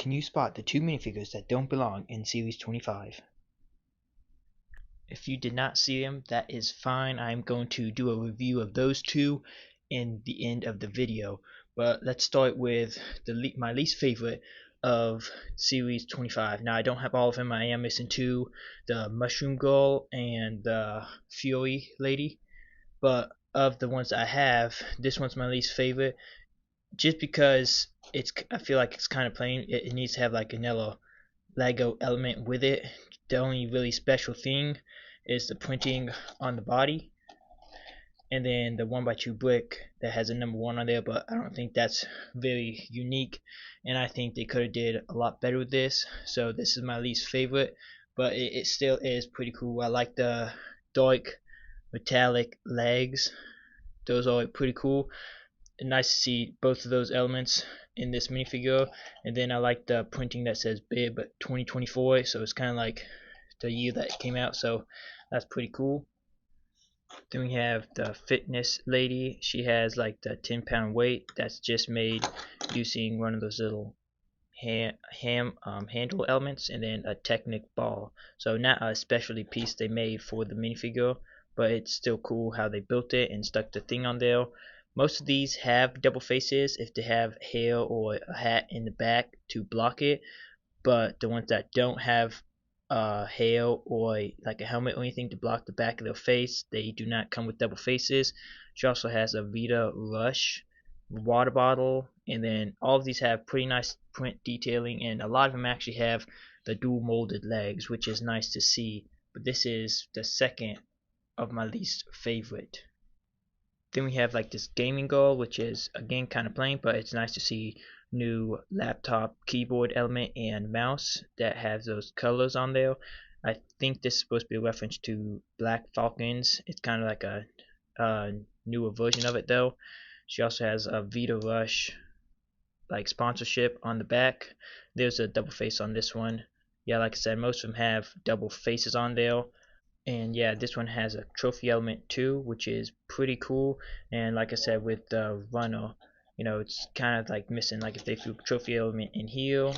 Can you spot the two minifigures that don't belong in Series 25? If you did not see them, that is fine. I'm going to do a review of those two in the end of the video. But let's start with my least favorite of Series 25. Now, I don't have all of them. I am missing two, the Mushroom Girl and the Fury Lady. But of the ones I have, this one's my least favorite, just because I feel like it's kind of plain. It needs to have like another Lego element with it. The only really special thing is the printing on the body, and then the 1x2 brick that has a number 1 on there, but I don't think that's very unique, and I think they could have did a lot better with this. So this is my least favorite, but it still is pretty cool. I like the dark metallic legs. Those are pretty cool. Nice to see both of those elements in this minifigure. And then I like the printing that says bib 2024, so it's kind of like the year that it came out, so that's pretty cool. Then we have the fitness lady. She has like the 10-pound weight that's just made using one of those little handle elements, and then a Technic ball. So not a specialty piece they made for the minifigure, but it's still cool how they built it and stuck the thing on there. Most of these have double faces if they have hair or a hat in the back to block it, but the ones that don't have hair or like a helmet or anything to block the back of their face, they do not come with double faces. She also has a Vita Rush water bottle, and then all of these have pretty nice print detailing, and a lot of them actually have the dual molded legs, which is nice to see. But this is the second of my least favorite. Then we have like this gaming girl, which is again kind of plain, but it's nice to see new laptop keyboard element and mouse that has those colors on there. I think this is supposed to be a reference to Black Falcons. It's kind of like a newer version of it though. She also has a Vita Rush like sponsorship on the back. There's a double face on this one. Yeah, like I said, most of them have double faces on there. And yeah, this one has a trophy element too, which is pretty cool. And like I said, with the runner, it's kind of like missing. Like if they threw a trophy element in here,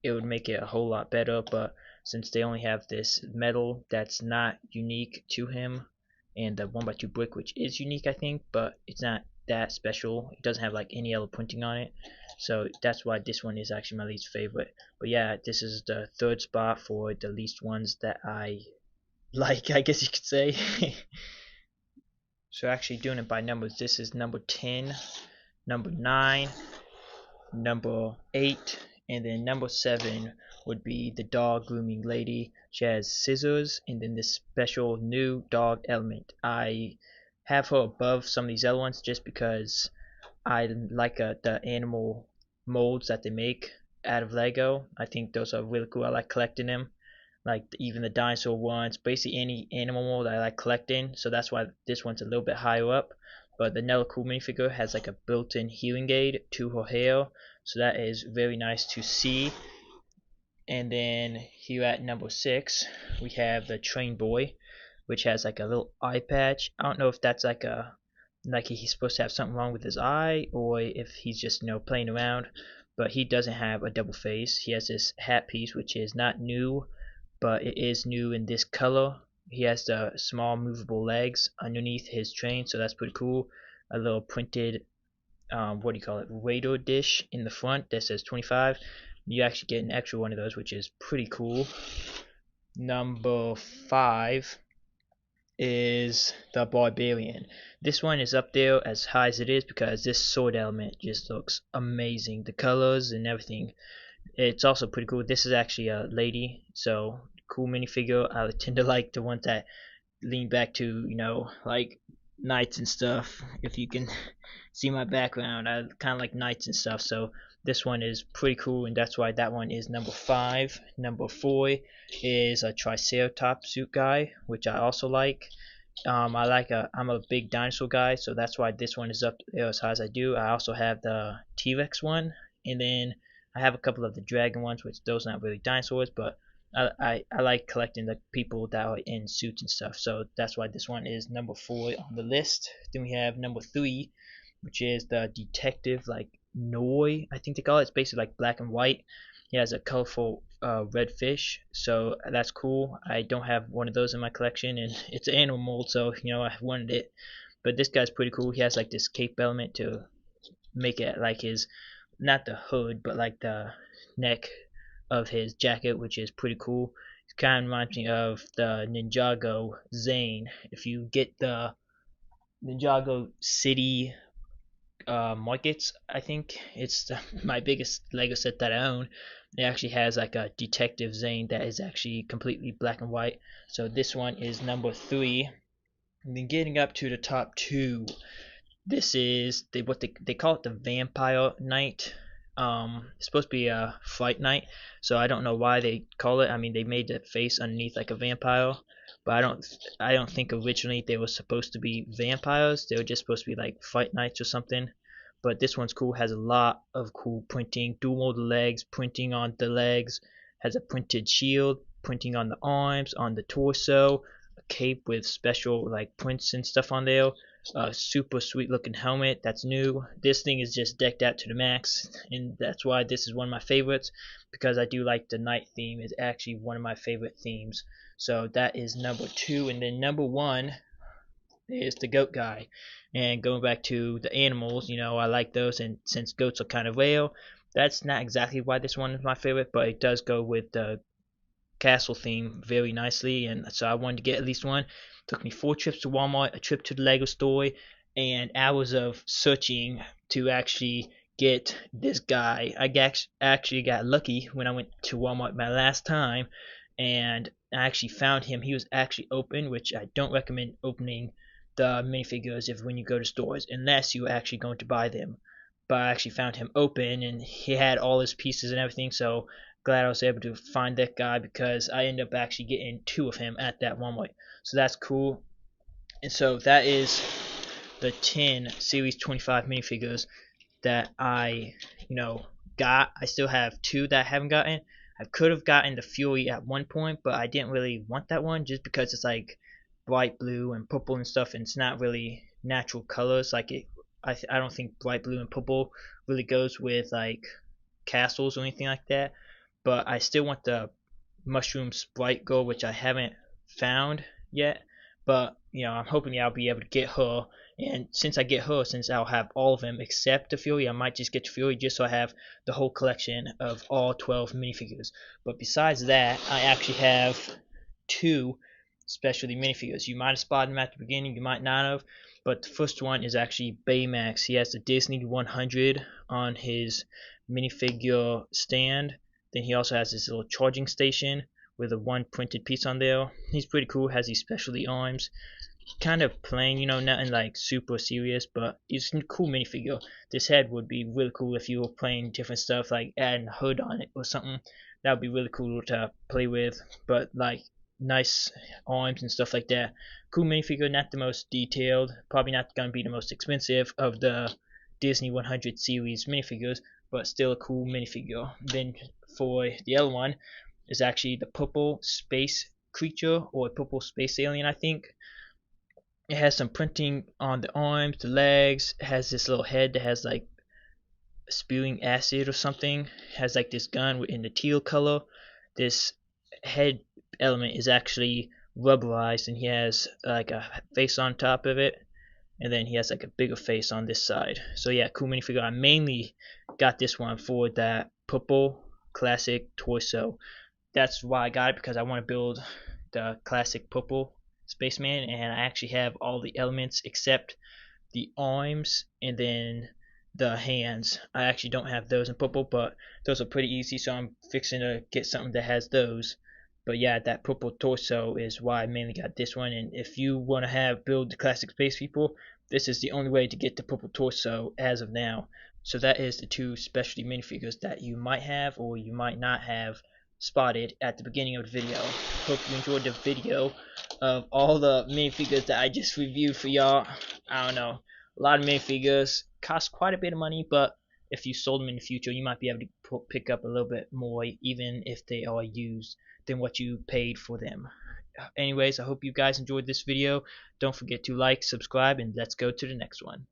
it would make it a whole lot better. But since they only have this metal that's not unique to him, and the 1x2 brick, which is unique I think, but it's not that special. It doesn't have like any other printing on it, so that's why this one is actually my least favorite. But yeah, this is the third spot for the least ones that I like, I guess you could say. So actually doing it by numbers, this is number 10, number 9, number 8, and then number 7 would be the dog grooming lady. She has scissors and then this special new dog element. I have her above some of these other ones just because I like the animal molds that they make out of Lego. I think those are really cool. I like collecting them, like even the dinosaur ones, basically any animal mold I like collecting, so that's why this one's a little bit higher up. But the Nella Cool minifigure has like a built-in hearing aid to her hair, so that is very nice to see. And then here at number 6 we have the Train Boy, which has like a little eye patch. I don't know if that's like he's supposed to have something wrong with his eye, or if he's just playing around, but he doesn't have a double face. He has this hat piece which is not new, but it is new in this color. He has the small movable legs underneath his train, so that's pretty cool. A little printed what do you call it, radar dish in the front that says 25. You actually get an extra one of those, which is pretty cool. Number 5 is the Barbarian. This one is up there as high as it is because this sword element just looks amazing. The colors and everything. It's also pretty cool. This is actually a lady, so cool minifigure. I tend to like the ones that lean back to, like knights and stuff. If you can see my background, I kind of like knights and stuff, so this one is pretty cool, and that's why that one is number 5. Number 4 is a Triceratops suit guy, which I also like. I'm a big dinosaur guy, so that's why this one is up there as high as I do. I also have the T-Rex one, and then I have a couple of the dragon ones, which those are not really dinosaurs, but I like collecting the people that are in suits and stuff, so that's why this one is number 4 on the list. Then we have number 3, which is the detective, like Noi, I think they call it. It's basically like black and white. He has a colorful red fish, so that's cool. I don't have one of those in my collection, and it's an animal mold, so I wanted it. But this guy's pretty cool. He has like this cape element to make it like his, not the hood, but like the neck of his jacket, which is pretty cool. It kind of reminds me of the Ninjago Zane. If you get the Ninjago City markets, I think it's my biggest Lego set that I own. It actually has like a Detective Zane that is actually completely black and white. So this one is number 3. And then getting up to the top 2, this is what they call it, the Vampire Knight. It's supposed to be a Fight Night, so I don't know why they call it. I mean, they made the face underneath like a vampire, but I don't think originally they were supposed to be vampires. They were just supposed to be like Fight Nights or something. But this one's cool. Has a lot of cool printing. Dual legs, printing on the legs. Has a printed shield, printing on the arms, on the torso. A cape with special like prints and stuff on there. A super sweet looking helmet that's new. This thing is just decked out to the max, and that's why this is one of my favorites, because I do like the night theme. Is actually one of my favorite themes. So that is number 2, and then number 1 is the goat guy. And going back to the animals, I like those, and since goats are kind of rare, that's not exactly why this one is my favorite, but it does go with the castle theme very nicely, and so I wanted to get at least one. Took me 4 trips to Walmart, a trip to the Lego store, and hours of searching to actually get this guy. I actually got lucky when I went to Walmart my last time, and I actually found him. He was actually open, which I don't recommend opening the minifigures when you go to stores, unless you're actually going to buy them. But I actually found him open, and he had all his pieces and everything, so glad I was able to find that guy, because I ended up actually getting 2 of him at that Walmart. So that's cool. And so that is the 10 Series 25 minifigures that I, got. I still have 2 that I haven't gotten. I could have gotten the Fury at one point, but I didn't really want that one just because it's like bright blue and purple and stuff, and it's not really natural colors. Like I don't think bright blue and purple really goes with like castles or anything like that. But I still want the Mushroom Sprite Girl, which I haven't found yet. But I'm hoping I'll be able to get her. And since I get her, since I'll have all of them except the Fury, I might just get the Fury just so I have the whole collection of all 12 minifigures. But besides that, I actually have 2 specialty minifigures. You might have spotted them at the beginning, you might not have. But the first one is actually Baymax. He has the Disney 100 on his minifigure stand. Then he also has this little charging station with a 1 printed piece on there. He's pretty cool. Has these specialty arms. Kind of plain, nothing like super serious, but it's a cool minifigure. This head would be really cool if you were playing different stuff, like adding a hood on it or something. That would be really cool to play with. But like nice arms and stuff like that. Cool minifigure, not the most detailed. Probably not going to be the most expensive of the Disney 100 series minifigures, but still a cool minifigure. Then for the other one is actually the purple space creature, or purple space alien, I think. It has some printing on the arms, the legs. It has this little head that has like spewing acid or something. It has like this gun in the teal color. This head element is actually rubberized, and he has like a face on top of it, and then he has like a bigger face on this side. So yeah, cool minifigure. I mainly got this one for that purple classic torso. That's why I got it, because I want to build the classic purple spaceman, and I actually have all the elements except the arms and then the hands. I actually don't have those in purple, but those are pretty easy, so I'm fixing to get something that has those. But yeah, that purple torso is why I mainly got this one. And if you want to build the classic space people, this is the only way to get the purple torso as of now. So that is the 2 specialty minifigures that you might have or you might not have spotted at the beginning of the video. Hope you enjoyed the video of all the minifigures that I just reviewed for y'all. I don't know, a lot of minifigures cost quite a bit of money, but if you sold them in the future, you might be able to pick up a little bit more, even if they are used, than what you paid for them. Anyways, I hope you guys enjoyed this video. Don't forget to like, subscribe, and let's go to the next one.